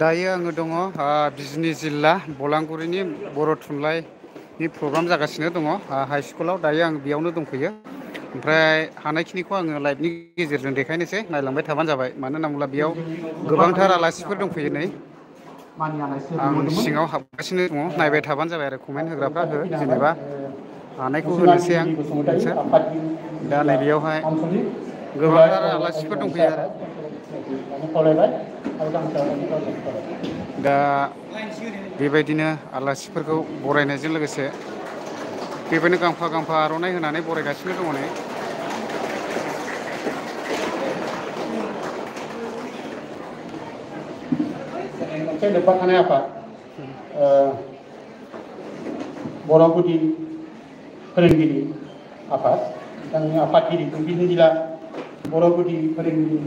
दायो आङो दङ बिजनी जिल्ला बलांगुरिनि बर' थुनलाइनि प्रग्राम जागासिनो दङ हाई स्कुलाव। दायो आं बेयावनो दंफैयो। ओमफ्राय हानायखिनिखौ आङो लाइभनि गेजेरजों देखायनोसै, नायलांबाय थाबानो जाबाय। मानो होनना बुङोब्ला बेयाव गोबांथार आलासिफोर दंफैयो नै। आं सिङाव हाबगासिनो दङ, नायबाय थाबानो जाबाय आरो कमेन्ट होग्राफ्रा हो, जेनेबा हानायखौ होनोसै आं नोंसोर। दा नैबेयावहाय गोबांथार आलासिफोर दंफैयो आरो। दा बेबायदिनो आलासिफोरखौ बरायनायजों लोगोसे बेबायदिनो गांफा गांफा आर'नाइ होनानै बरायगासिनो दङ नै। मोनसे लोब्बा थानाय आफाद बर' गुदि फोरोंगिरि आफाद, बिथांनि आफादगिरि बिजनी जिल्ला बर' गुदि फोरोंगिरि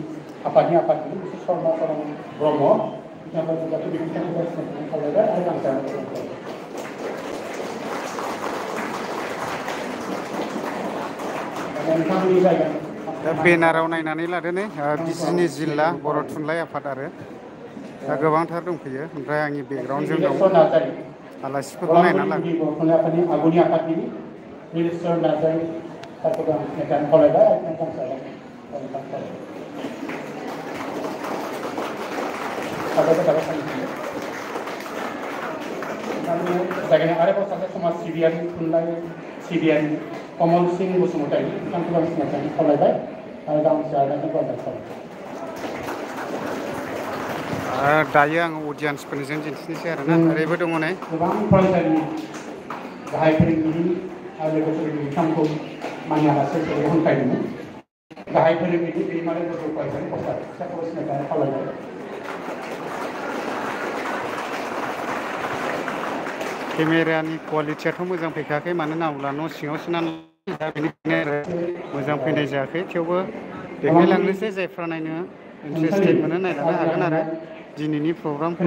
आफादनि आफादगिरि मिसेस शर्मा सरन ब्रह्म बिथांखौ जाथे बिथांखौ खावलायबाय आरो गांसे नोंथांमोननि जायगा दा बेनाराव नायनानै लादो नै बिजनी जिल्ला बर' थुनलाइ आफाद आरो दा गोबांथार दंफैयो। ओमफ्राय आंनि बेकग्राउन्डजों दं आलासिफोरखौ नायनानै लागोन। आफादनि आगुनि आफादगिरि नीलेश्वर नार्जारी सारखौ आं खावलायबाय आरो जायगानि आरोबाव सासे समाज सिबियारि थुनलाइ सिबियारि कमल सिंह बसुमतारी बिथांखौ आं सिनायथिनानै खावलायबाय आरो गांसे आयदाखौ बरायनाय खावलायबाय। दायो आङो अडियन्सफोरनिजों दिन्थिनोसै आरोना। ओरैबो दङ नै गोबां फरायसालिनि गाहाय फोरोंगिरि आरो लोगो फोरोंगिरि बिथांखौ मानि आलासि हांख्रायदोंमोन। गाहाय फोरोंगिरि दैमारि गोजौ फरायसालि क'क्राझार बिथांखौ सिनायथिनानै खावलायबाय। केमेरानि कुवालिटियाथ' मोजां फैखायाखै, मानो होनना बुङोब्ला न' सिङावसो नालाय, दा बेनिखायनो आरो मोजां फैनाय जायाखै। थेवबो देखायलांनोसै, जायफ्रा नायनो इन्टारेस्टेड मोनो नायलांनो हागोन आरो दिनैनि प्रग्रामखौ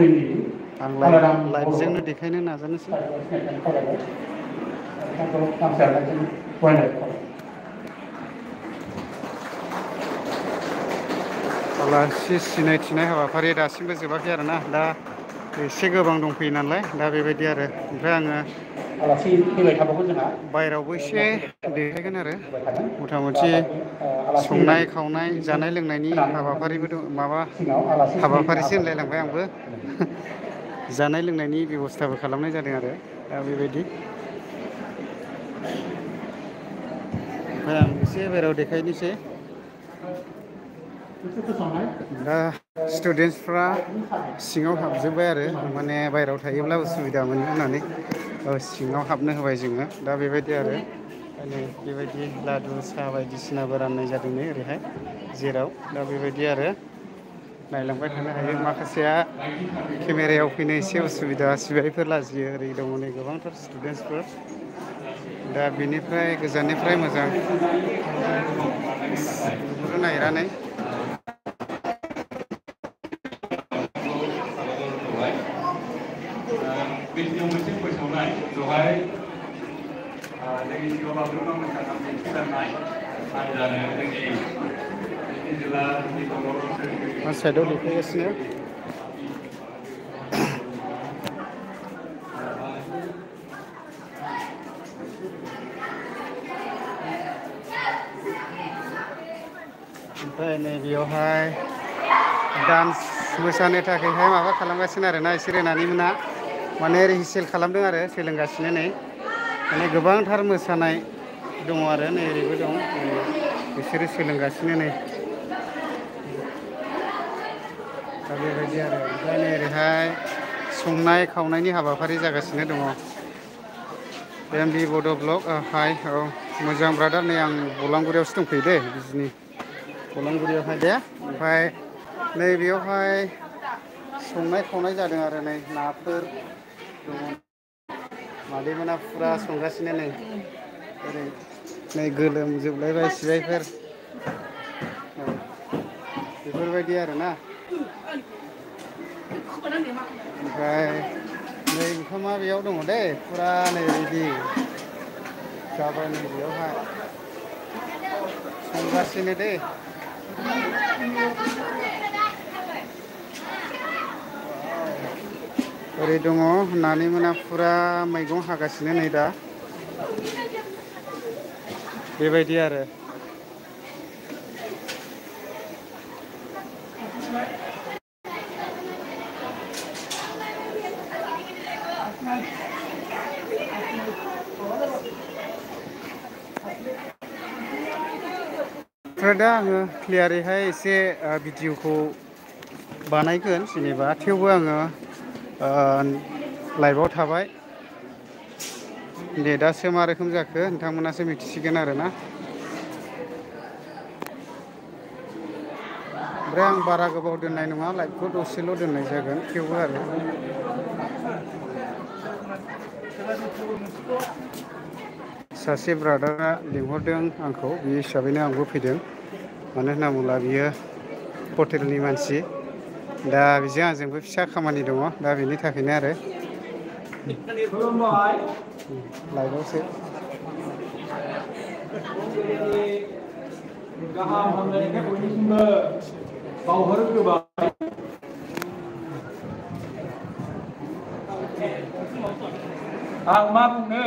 आं लाइभजोंनो देखायनो नाजानोसै। आलासि सिनायथिनाय हाबाफारिया दासिमबो जोबाखै आरोना। दा एसे गोबां दंफैयो नालाय, दा बेबायदि आरो। ओमफ्राय आङो बायहेरायावबो एसे देखायगोन आरो मथा मथि संनाय खावनाय जानाय लोंनायनि हाबाफारिबो दं, माबा हाबाफारिसो होनलायलांबाय आंबो। जानाय लोंनायनि बेब'स्थाबो खालामनाय जादों आरो दा बेबायदि। ओमफ्राय आं एसे बायहेरायाव देखायनोसै। दा स्टुडेन्टसफ्रा सिङाव हाबजोब्बाय आरो, माने बायहेरायाव थायोब्ला उसुबिदा मोनो होननानै सिङाव हाबनो होबाय जोङो। दा बेबायदि आरो नै बेबायदि लादु साहा बायदिसिनाबो राननाय जादों नै ओरैहाय जेराव। दा बेबायदि आरो नायलांबाय थानो हायो। माखासेया केमेरायाव फैनो एसे उसुबिदा, सिबायफोर लाजियो। ओरै दङ नै गोबांथार स्टुडेन्टसफोर। दा बेनिफ्राय गोजाननिफ्राय मोजां नुहुरनो नागिरा नै। बेयाव मोनसे फोसावनाय बेवहाय जोंनि सिगाङाव बागुरुम्बा मोसानाय दिन्थिलांनाय आयदानो जोंनि जिल्ला साइडआव देखायगासिनो। ओमफ्राय नैबेयावहाय डान्स मोसानो थाखायहाय माबा खालामगासिनो आरोना एसे रोनानै मोना, माने रिहार्सेल खालामदों आरो सोलोंगासिनो नै। माने गोबांथार मोसानाय दङ आरो नै ओरैबो दं, बिसोरो सोलोंगासिनो नै। दा बेबायदि आरो ओमफ्राय नै ओरैहाय संनाय खावनायनि हाबाफारि जागासिनो दङ एमबि बड' ब्लक हाय औ मोजां ब्रादार नै आं बलांगुरियावसो दंफैयो दे बिजनि बलांगुरियावहाय दे ओमफ्राय नैबेयावहाय संनाय खावनाय जादों आरो नै नाफोर दङ मादैमोना फुरा संगासिनो नै ओरै नै गोलोमजोबलायबाय सिबायफोर औ बेफोरबायदि आरोना ओमफ्राय नै ओंखामा बेयाव दङ दै फुरा नै रेडि जाबाय नै बेयावहाय संगासिनो दै ओरै दङ नानिमोना फुरा मैगं हागासिनो नै दा बेबायदि आरो ओमफ्राय दा आङो क्लियारैहाय एसे भिडिअखौ बानायगोन जेनेबा थेवबो आङो लाइभआव थाबाय नेटआसो मा रोखोम जाखो नोंथांमोनासो मिथिसिगोन आरोना ओमफ्राय आं बारा गोबाव दोननाय नङा लाइभखौ दसेल' दोननाय जागोन थेवबो आरो सासे ब्रादारा लिंहरदों आंखौ बे हिसाबैनो आंबो फैदों मानो होनना बुङोब्ला बियो हटेलनि मानसि दा बेजों आंजोंबो फिसा खामानि दङ दा बेनि थाखायनो आरो लाइभआवसो गाहाम हामलायनायखौ बयनिसिमबो बावहरग्रोबाय आं मा बुंनो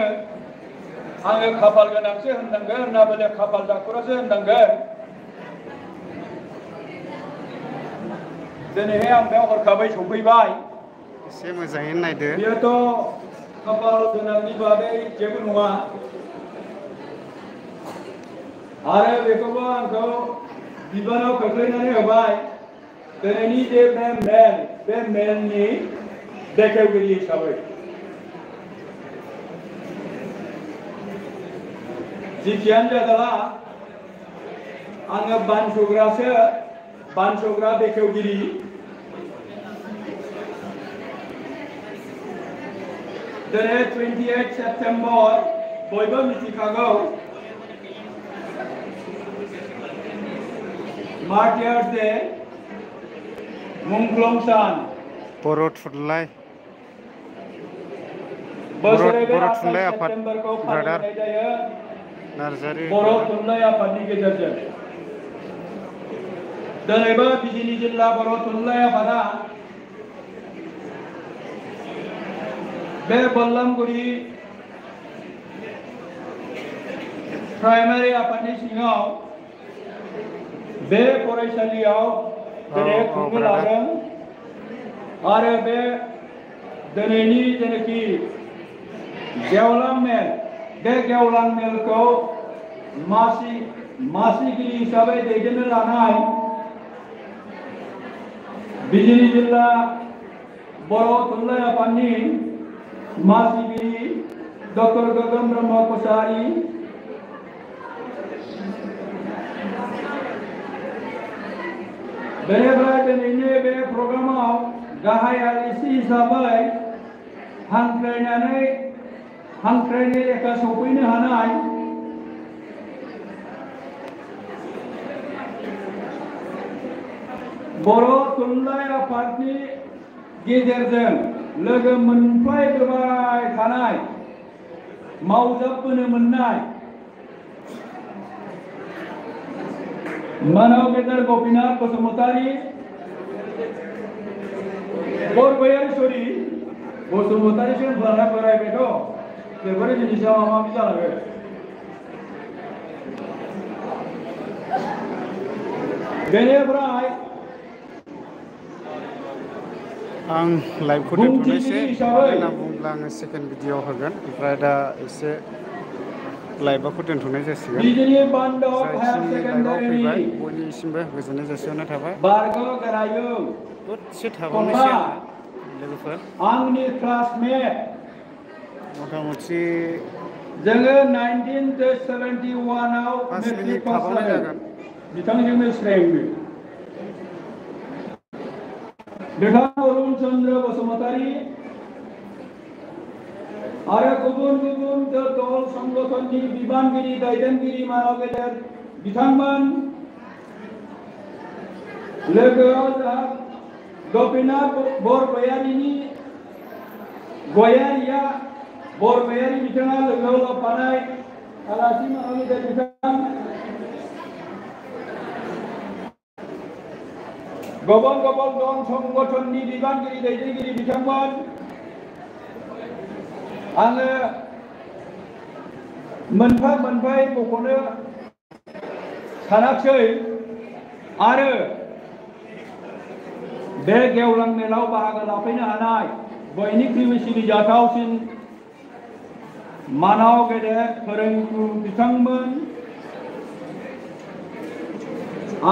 आङो खाफाल गोनांसो होननांगोन ना बेले खाफाल दाखुरासो होननांगोन दिनैहाय आं बेयाव हरखाबै सफैबाय एसे मोजाङै नायदो बेयोथ' खाफाल गोनांनि बादै जेबो नङा आरो बेखौबो आंखौ बिबानाव खोख्लैनानै होबाय दिनैनि जे बे मेलनि बेखेवगिरि हिसाबै जिखियानो जादोला आङो बानस'ग्रा बेखेवगिरि दिनै 28 सेप्तेम्बर बयबो मिथिखागौ मार्टियार्स डे मुंख्लं सान बर' थुनलाइ बोसोरै बे बर' 28 थुनलाइ आफाद सेप्तेम्बरखौ ब्रादार फालिनाय जायो नार्जारि बर' ब्रादार थुनलाइ आफादनि गेजेरजों दिनैबो बिजिनि जिल्ला बर' थुनलाइ आफादा बे बल्लामगुरि प्राइमारि आफादनि सिङाव बे फरायसालियाव दिनै खुंनो ब्रादार लादों आरो बे दिनैनि जेनाखि गेवलां मेल बे गेवलां मेलखौ मासिगिरि हिसाबै दैदेननो लानाय बिजिनि जिल्ला बर' थुनलाइ आफादनि मासिगिरि डक्टर गगन ब्रह्म कसारि बेनिफ्राय दिनैनि बे प्रग्रामाव गाहाय आलासि हिसाबै हांख्रायनाय लेखा सफैनो हानाय बर' थुनलाइ आफादनि गेजेरजों लोगो मोनफ्लायबोबाय थानाय मावजाबबोनो मोननाय मानव गेदेर गपिनाथ बसुमतारी बरगयारि बसुमतारीसो होनब्लाना बोरायबायथ' बेफोर जिनिसा माबा माबि जालाङो बेनिफ्राय आं लाइभखौ दोनथ'नोसै मानो होनना बुङोब्ला आङो सेकेन्ड भिडिअ होगोन ओमफ्राय दा एसे लाइभखौ दोनथ'नाय जासिगोन बिजनी बान्दोक हायर जायखिनि लाइभआव सेकेन्डारि फैबाय बयनिसिमबो गोजोननाय जासिहरनाय थाबाय बारग' गारायो दसे थाबावनोसै आङो लोगोफोर आंनि क्लासमेट मथा मथि जोङो 1971 आव 5 मेट्रिक मिनिट पास थाबावनाय जादों जागोन बिथांजोंनो सिनायनो बिथां अरुण चन्द्र बसुमतारी आरो गुबुन गुबुन दल संगठननि बिबानगिरि दैदेनगिरि मानव गेदेर बिथांमोन लोगोआव जोंहा गोपीनाथ बरगयारीनि गयारिया बरगयारी बिथाङा लोगोआव लाफानाय आलासि मानव गेदेर बिथां गुबुन गुबुन दल संगठननि बिबानगिरि दैदेनगिरि बिथांमोन आङो मोनफा मोनफायै मख'नो सानाखिसै आरो बे गेवलां मेलाव बाहागो लाफैनो हानाय बयनिख्रुइबो सिबिजाथावसिन मानव गेदेर फोरोंगुरु बिथांमोन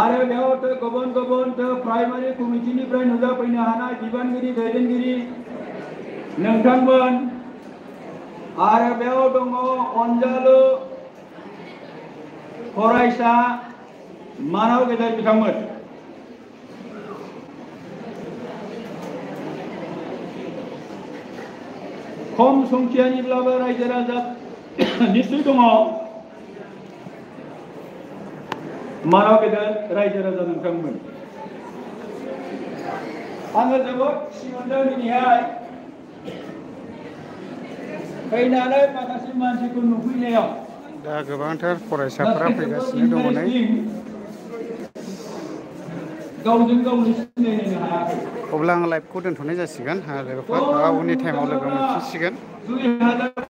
आरो बेयाव गुबुन गुबुन प्राइमारि कमिटिनिफ्राय नुजाफैनो हानाय बिबानगिरि दैदेनगिरि नोंथांमोन आरो बेयाव दङ अनजालु फरायसा मानव गेदेर बिथांमोन खम संख्यानिब्लाबो रायजो राजा निश्चय दङ मानव गेदेर रायजो राजा नोंथांमोन आङो जोबोद खुसि मोनदों दिनैहाय फैनानै माखासे मानसिखौ नुफैनायाव दा गोबांथार फरायसाफोरा फैगासिनो दङ नै गावजों गावनि सिनायनो हायाखै अब्ला आं लाइभखौ दोनथ'नाय जासिगोन लोगोफोर उननि टाइमाव लोगो मोनफिनसिगोन